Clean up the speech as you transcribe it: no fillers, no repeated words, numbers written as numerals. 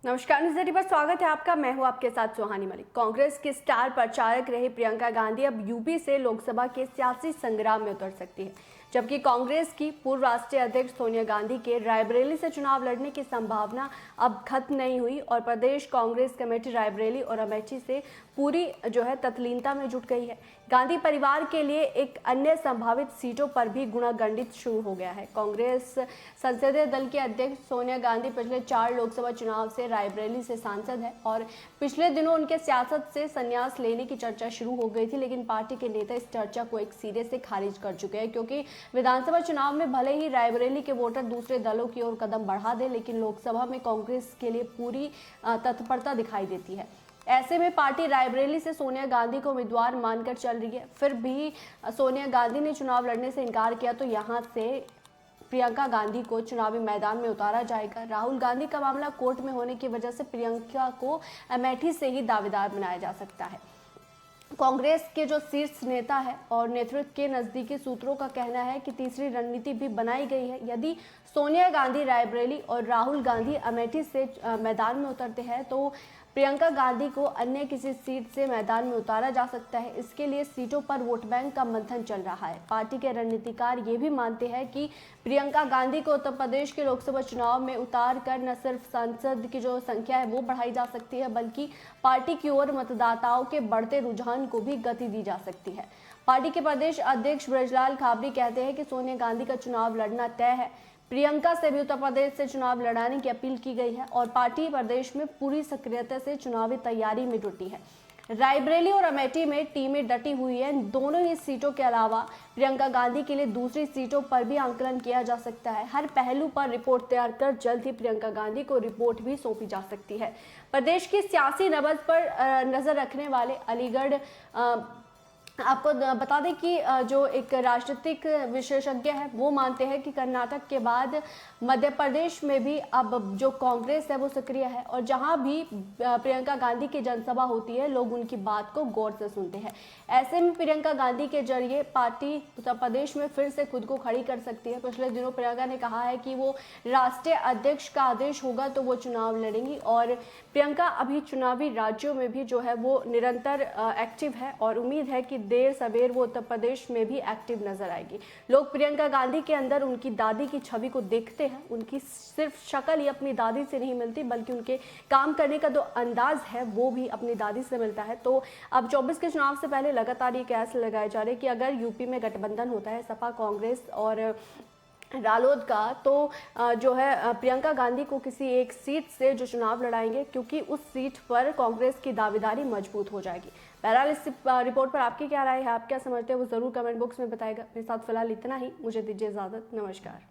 नमस्कार, न्यूज़ पर स्वागत है आपका। मैं हूं आपके साथ सुहानी मलिक। कांग्रेस की स्टार प्रचारक रही प्रियंका गांधी अब यूपी से लोकसभा के सियासी संग्राम में उतर सकती है, जबकि कांग्रेस की पूर्व राष्ट्रीय अध्यक्ष सोनिया गांधी के रायबरेली से चुनाव लड़ने की संभावना अब खत्म नहीं हुई और प्रदेश कांग्रेस कमेटी रायबरेली और अमेठी से पूरी तत्लीनता में जुट गई है। गांधी परिवार के लिए एक अन्य संभावित सीटों पर भी गुणागणित शुरू हो गया है। कांग्रेस संसदीय दल की अध्यक्ष सोनिया गांधी पिछले 4 लोकसभा चुनाव से रायबरेली से सांसद है और पिछले दिनों उनके सियासत से संन्यास लेने की चर्चा शुरू हो गई थी, लेकिन पार्टी के नेता इस चर्चा को एक सिरे से खारिज कर चुके हैं, क्योंकि विधानसभा चुनाव में भले ही रायबरेली के वोटर दूसरे दलों की ओर कदम बढ़ा दे, लेकिन लोकसभा में कांग्रेस के लिए पूरी तत्परता दिखाई देती है। ऐसे में पार्टी रायबरेली से सोनिया गांधी को उम्मीदवार मानकर चल रही है। फिर भी सोनिया गांधी ने चुनाव लड़ने से इनकार किया तो यहां से प्रियंका गांधी को चुनावी मैदान में उतारा जाएगा। राहुल गांधी का मामला कोर्ट में होने की वजह से प्रियंका को अमेठी से ही दावेदार बनाया जा सकता है। कांग्रेस के जो शीर्ष नेता है और नेतृत्व के नजदीकी सूत्रों का कहना है कि तीसरी रणनीति भी बनाई गई है। यदि सोनिया गांधी रायबरेली और राहुल गांधी अमेठी से मैदान में उतरते हैं तो प्रियंका गांधी को अन्य किसी सीट से मैदान में उतारा जा सकता है। इसके लिए सीटों पर वोट बैंक का मंथन चल रहा है। पार्टी के रणनीतिकार ये भी मानते हैं कि प्रियंका गांधी को उत्तर प्रदेश के लोकसभा चुनाव में उतार कर न सिर्फ सांसद की जो संख्या है वो बढ़ाई जा सकती है, बल्कि पार्टी की ओर मतदाताओं के बढ़ते रुझान को भी गति दी जा सकती है। पार्टी के प्रदेश अध्यक्ष ब्रजलाल खाबरी कहते हैं कि सोनिया गांधी का चुनाव लड़ना तय है। प्रियंका से भी उत्तर प्रदेश से चुनाव लड़ाने की अपील की गई है और पार्टी प्रदेश में पूरी सक्रियता से चुनावी तैयारी में जुटी है। रायबरेली और अमेठी में टीमें डटी हुई है। दोनों ही सीटों के अलावा प्रियंका गांधी के लिए दूसरी सीटों पर भी आंकलन किया जा सकता है। हर पहलू पर रिपोर्ट तैयार कर जल्द ही प्रियंका गांधी को रिपोर्ट भी सौंपी जा सकती है। प्रदेश की सियासी नब्ज पर नजर रखने वाले अलीगढ़ आपको बता दें कि जो एक राजनीतिक विशेषज्ञ है वो मानते हैं कि कर्नाटक के बाद मध्य प्रदेश में भी अब जो कांग्रेस है वो सक्रिय है और जहां भी प्रियंका गांधी की जनसभा होती है लोग उनकी बात को गौर से सुनते हैं। ऐसे में प्रियंका गांधी के जरिए पार्टी उत्तर प्रदेश में फिर से खुद को खड़ी कर सकती है। पिछले दिनों प्रियंका ने कहा है कि वो राष्ट्रीय अध्यक्ष का आदेश होगा तो वो चुनाव लड़ेंगी और प्रियंका अभी चुनावी राज्यों में भी जो है वो निरंतर एक्टिव है और उम्मीद है कि देर सवेर वो उत्तर प्रदेश में भी एक्टिव नजर आएगी। लोग प्रियंका गांधी के अंदर उनकी दादी की छवि को देखते हैं। उनकी सिर्फ शक्ल ही अपनी दादी से नहीं मिलती, बल्कि उनके काम करने का जो अंदाज है वो भी अपनी दादी से मिलता है। तो अब 24 के चुनाव से पहले लगातार ये कयास लगाए जा रहे हैं कि अगर यूपी में गठबंधन होता है सपा कांग्रेस और रालोद का, तो जो है प्रियंका गांधी को किसी एक सीट से जो चुनाव लड़ाएंगे, क्योंकि उस सीट पर कांग्रेस की दावेदारी मजबूत हो जाएगी। बहरहाल इस रिपोर्ट पर आपकी क्या राय है, आप क्या समझते हैं, वो जरूर कमेंट बॉक्स में बताएगा। मेरे साथ फिलहाल इतना ही, मुझे दीजिए इजाजत। नमस्कार।